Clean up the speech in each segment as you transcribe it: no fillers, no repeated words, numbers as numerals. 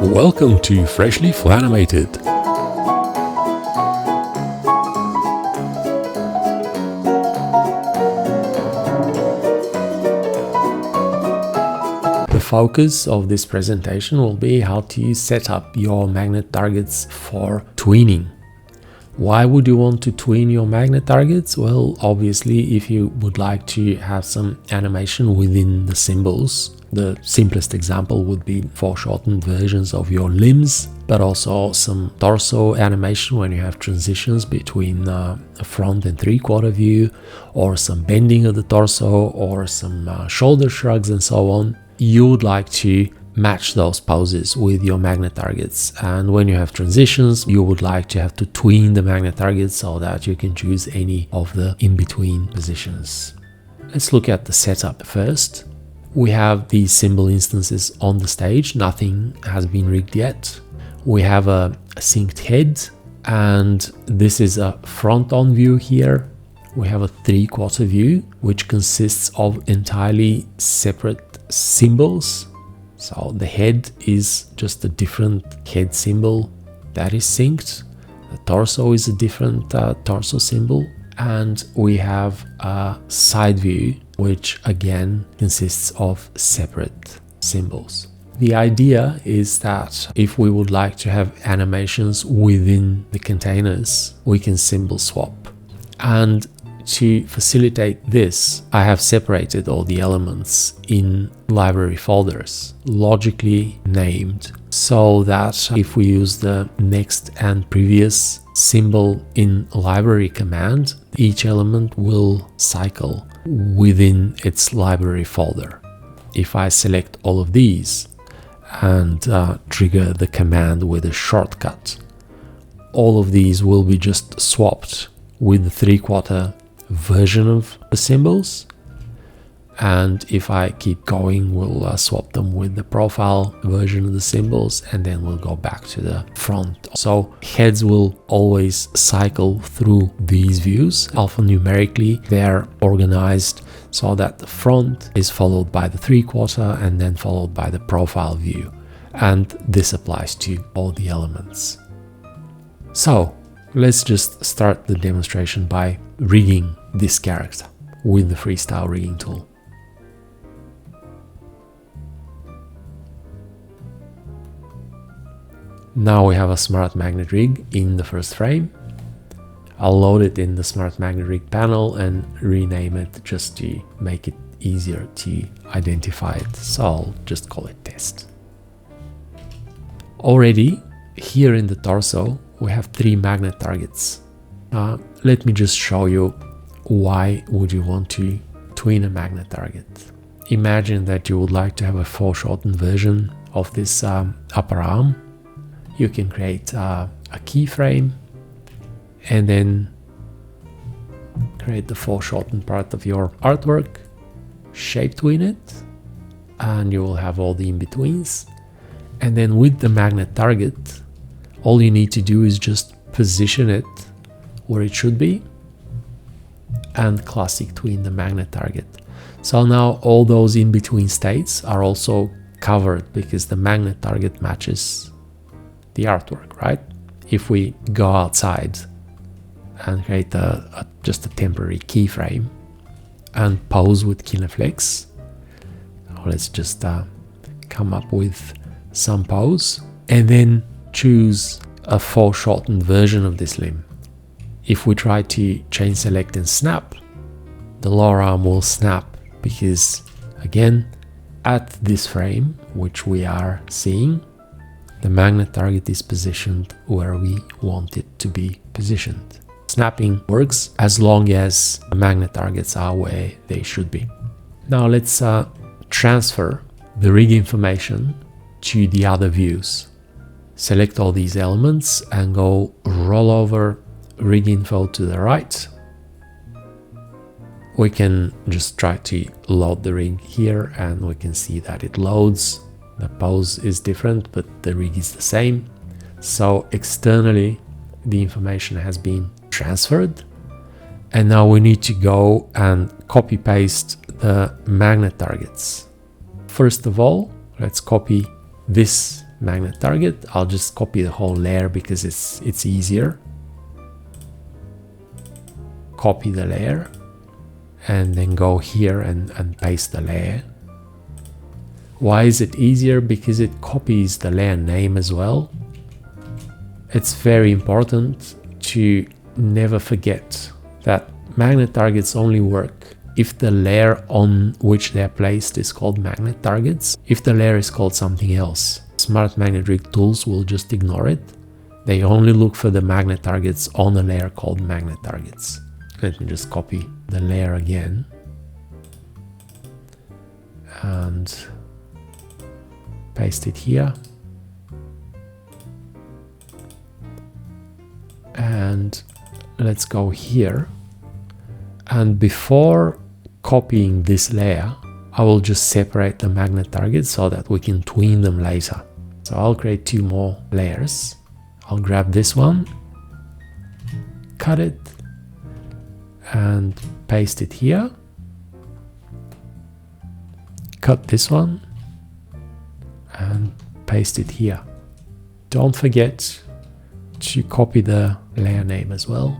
Welcome to Freshly Flanimated. The focus of this presentation will be how to set up your magnet targets for tweening. Why would you want to tween your magnet targets? Well, obviously, if you would like to have some animation within the symbols, the simplest example would be foreshortened versions of your limbs, but also some torso animation when you have transitions between a front and three-quarter view, or some bending of the torso, or some shoulder shrugs and so on. You would like to match those poses with your magnet targets, and when you have transitions you would like to have to tween the magnet targets so that you can choose any of the in-between positions. Let's look at the setup first. We have these symbol instances on the stage, nothing has been rigged yet. We have a synced head, and this is a front-on view here. We have a three-quarter view which consists of entirely separate symbols. So the head is just a different head symbol that is synced. The torso is a different torso symbol. And we have a side view, which again consists of separate symbols. The idea is that if we would like to have animations within the containers, we can symbol swap. And to facilitate this, I have separated all the elements in library folders, logically named, so that if we use the next and previous symbol in library command, each element will cycle within its library folder. If I select all of these and trigger the command with a shortcut, all of these will be just swapped with the three-quarter version of the symbols, and if I keep going we'll swap them with the profile version of the symbols, and then we'll go back to the front. So heads will always cycle through these views. Alphanumerically they're organized so that the front is followed by the three-quarter and then followed by the profile view, and this applies to all the elements. So let's just start the demonstration by rigging this character with the freestyle rigging tool. Now we have a smart magnet rig in the first frame. I'll load it in the smart magnet rig panel and rename it just to make it easier to identify it. So I'll just call it test. Already here in the torso we have three magnet targets. Let me just show you why would you want to tween a magnet target. Imagine that you would like to have a foreshortened version of this upper arm. You can create a keyframe and then create the foreshortened part of your artwork, shape tween it, and you will have all the in-betweens. And then with the magnet target, all you need to do is just position it where it should be and classic tween the magnet target. So now all those in-between states are also covered because the magnet target matches the artwork, right? If we go outside and create just a temporary keyframe and pose with Kineflex, let's just come up with some pose and then choose a foreshortened version of this limb. If we try to chain select and snap, the lower arm will snap because, again, at this frame, which we are seeing, the magnet target is positioned where we want it to be positioned. Snapping works as long as the magnet targets are where they should be. Now let's transfer the rig information to the other views. Select all these elements and go roll over rig info to the right. We can just try to load the rig here and we can see that it loads. The pose is different, but the rig is the same. So externally, the information has been transferred. And now we need to go and copy paste the magnet targets. First of all, let's copy this magnet target. I'll just copy the whole layer because it's easier. Copy the layer and then go here and paste the layer. Why is it easier? Because it copies the layer name as well. It's very important to never forget that magnet targets only work if the layer on which they're placed is called magnet targets. If the layer is called something else, Smart Magnet Rig tools will just ignore it. They only look for the magnet targets on a layer called magnet targets. Let me just copy the layer again and paste it here. And let's go here. And before copying this layer, I will just separate the magnet targets so that we can tween them later. So I'll create 2 more layers. I'll grab this one, cut it, and paste it here. Cut this one and paste it here. Don't forget to copy the layer name as well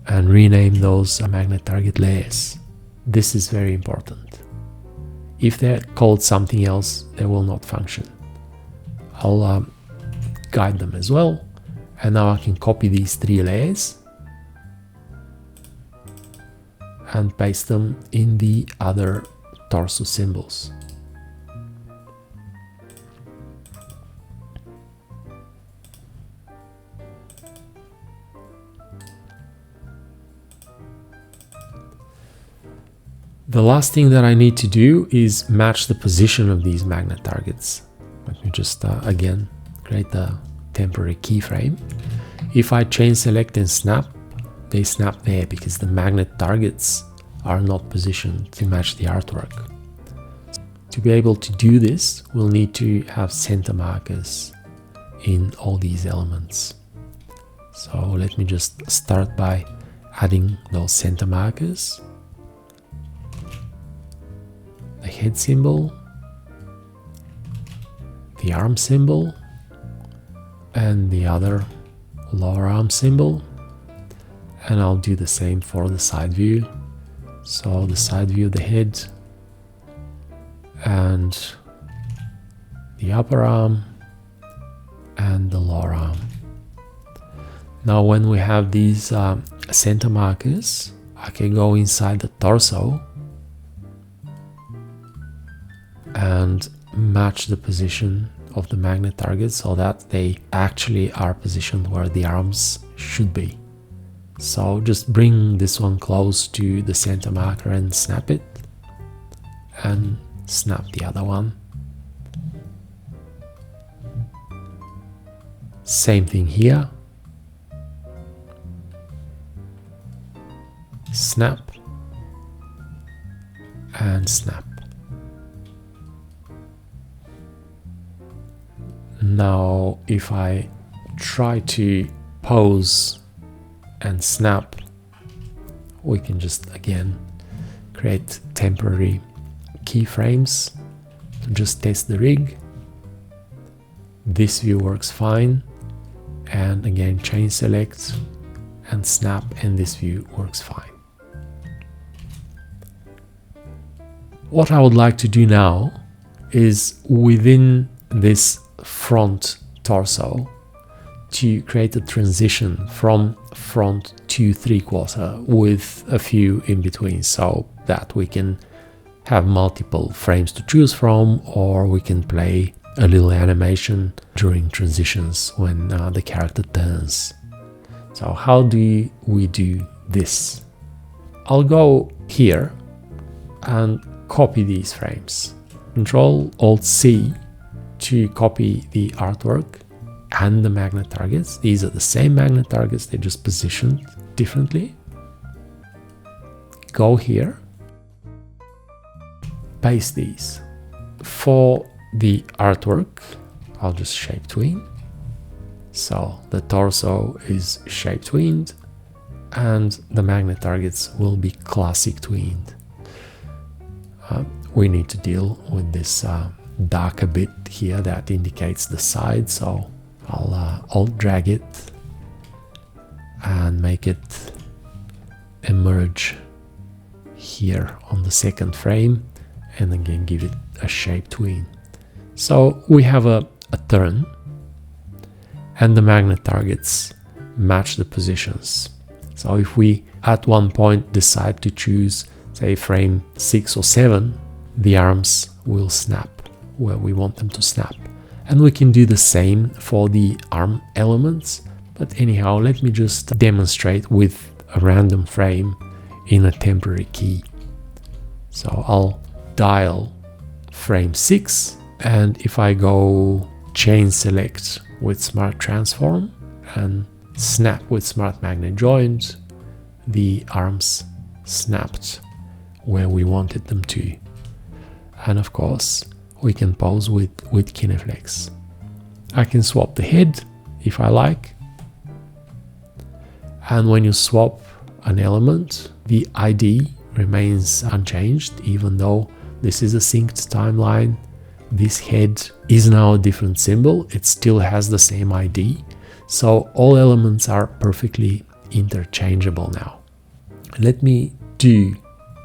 and rename those magnet target layers. This is very important. If they're called something else, they will not function. I'll guide them as well. And now I can copy these 3 layers and paste them in the other torso symbols. The last thing that I need to do is match the position of these magnet targets. Let me just again create a temporary keyframe. If I chain select and snap, they snap there because the magnet targets are not positioned to match the artwork. To be able to do this, we'll need to have center markers in all these elements. So let me just start by adding those center markers. The head symbol, the arm symbol, and the other lower arm symbol. And I'll do the same for the side view. So the side view of the head and the upper arm and the lower arm. Now when we have these center markers, I can go inside the torso and match the position of the magnet targets so that they actually are positioned where the arms should be. So just bring this one close to the center marker and snap it, and snap the other one. Same thing here. Snap and snap. Now if I try to pose and snap, we can just again create temporary keyframes to just test the rig. This view works fine, and again chain select and snap, and this view works fine. What I would like to do now is within this front torso to create a transition from front to 3/4 with a few in between, so that we can have multiple frames to choose from, or we can play a little animation during transitions when the character turns. So how do we do this? I'll go here and copy these frames. Ctrl-Alt-C to copy the artwork and the magnet targets. These are the same magnet targets, they're just positioned differently. Go here, paste these. For the artwork, I'll just shape tween. So the torso is shape tweened and the magnet targets will be classic tweened. We need to deal with this darker bit here that indicates the side, so I'll alt drag it and make it emerge here on the second frame, and again give it a shape tween. So we have a turn, and the magnet targets match the positions. So if we at one point decide to choose, say, frame 6 or 7, the arms will snap where we want them to snap. And we can do the same for the arm elements, but anyhow, let me just demonstrate with a random frame in a temporary key. So I'll dial frame 6, and if I go chain select with Smart Transform and snap with Smart Magnet Joint, the arms snapped where we wanted them to. And of course, we can pose with Kineflex. I can swap the head if I like. And when you swap an element, the ID remains unchanged, even though this is a synced timeline. This head is now a different symbol. It still has the same ID. So all elements are perfectly interchangeable now. Let me do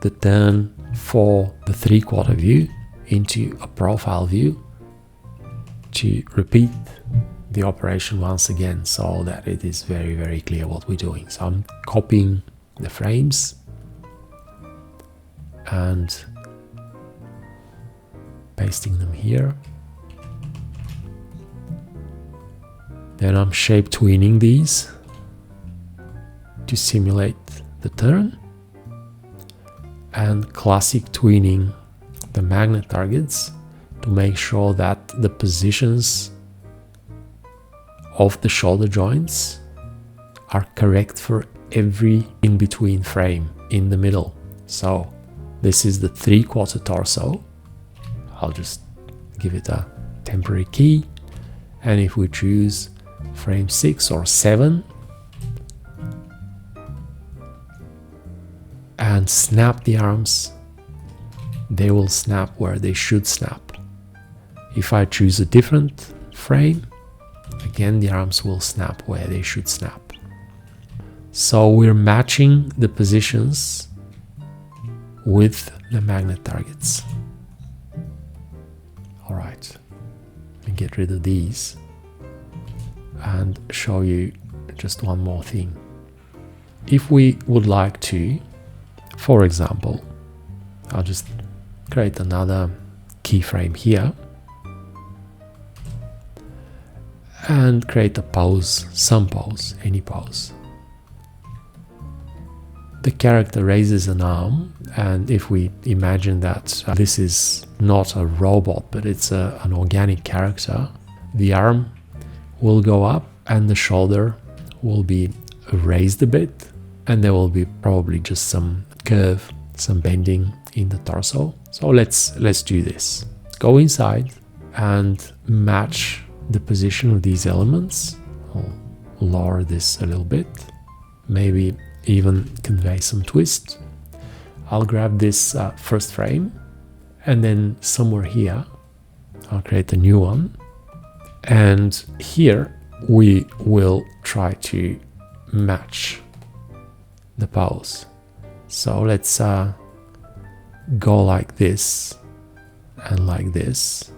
the turn for the 3/4 view into a profile view to repeat the operation once again, so that it is very, very clear what we're doing. So I'm copying the frames and pasting them here. Then I'm shape tweening these to simulate the turn, and classic tweening the magnet targets to make sure that the positions of the shoulder joints are correct for every in-between frame in the middle. So this is the 3/4 torso. I'll just give it a temporary key, and if we choose frame 6 or 7 and snap the arms, they will snap where they should snap. If I choose a different frame, again the arms will snap where they should snap. So we're matching the positions with the magnet targets. All right, let me get rid of these and show you just one more thing. If we would like to, for example, I'll just create another keyframe here and create a pose, some pose, any pose. The character raises an arm, and if we imagine that this is not a robot but it's an organic character, the arm will go up and the shoulder will be raised a bit, and there will be probably just some curve, some bending in the torso. So let's do this. Go inside and match the position of these elements. I'll lower this a little bit, maybe even convey some twist. I'll grab this first frame, and then somewhere here I'll create a new one, and here we will try to match the pose. So let's go like this and like this.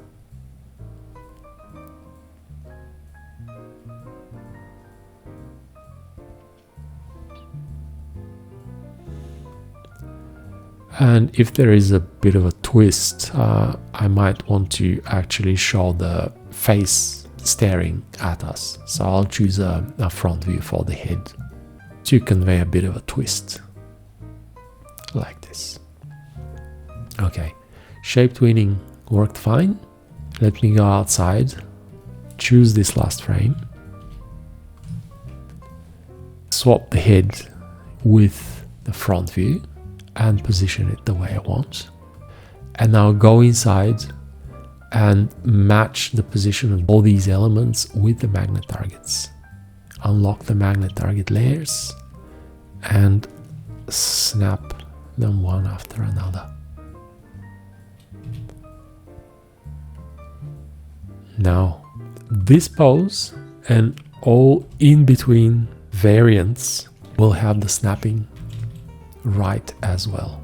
And if there is a bit of a twist, I might want to actually show the face staring at us. So I'll choose a front view for the head to convey a bit of a twist, like this. Okay, shape tweening worked fine. Let me go outside, choose this last frame, swap the head with the front view, and position it the way I want. And now go inside and match the position of all these elements with the magnet targets. Unlock the magnet target layers and snap them one after another. Now, this pose and all in between variants will have the snapping right as well.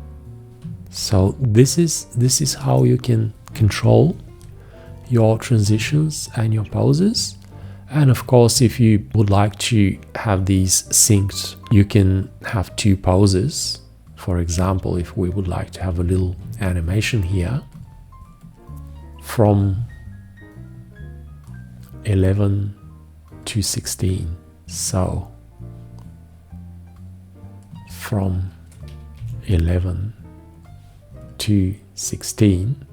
So this is how you can control your transitions and your poses. And of course, if you would like to have these synced, you can have two poses. For example, if we would like to have a little animation here from 11 to 16. So from 11 to 16,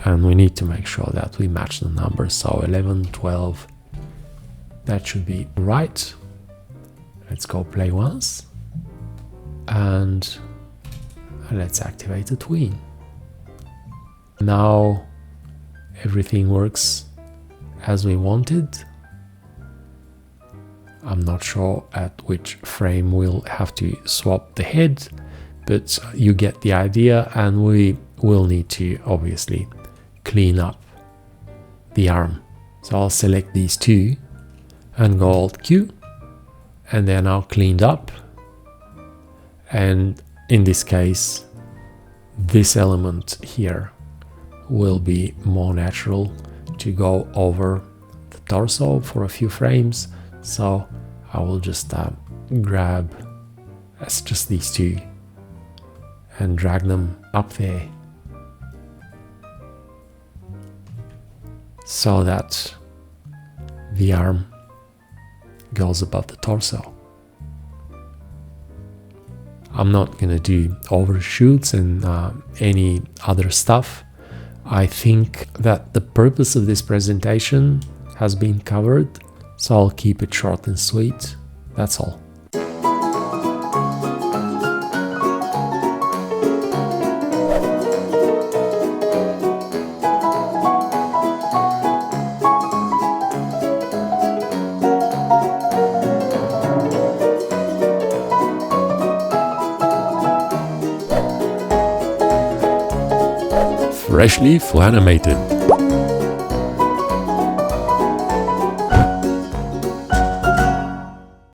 and we need to make sure that we match the numbers. So 11, 12, that should be right. Let's go play once, and let's activate the tween. Now everything works as we wanted. I'm not sure at which frame we'll have to swap the head, but you get the idea, and we will need to obviously clean up the arm. So I'll select these two and go Alt Q, and they're now cleaned up. And in this case, this element here will be more natural to go over the torso for a few frames. So I will just grab just these two and drag them up there so that the arm goes above the torso. I'm not gonna do overshoots and any other stuff. I think that the purpose of this presentation has been covered, so I'll keep it short and sweet. That's all. Freshly Flanimated.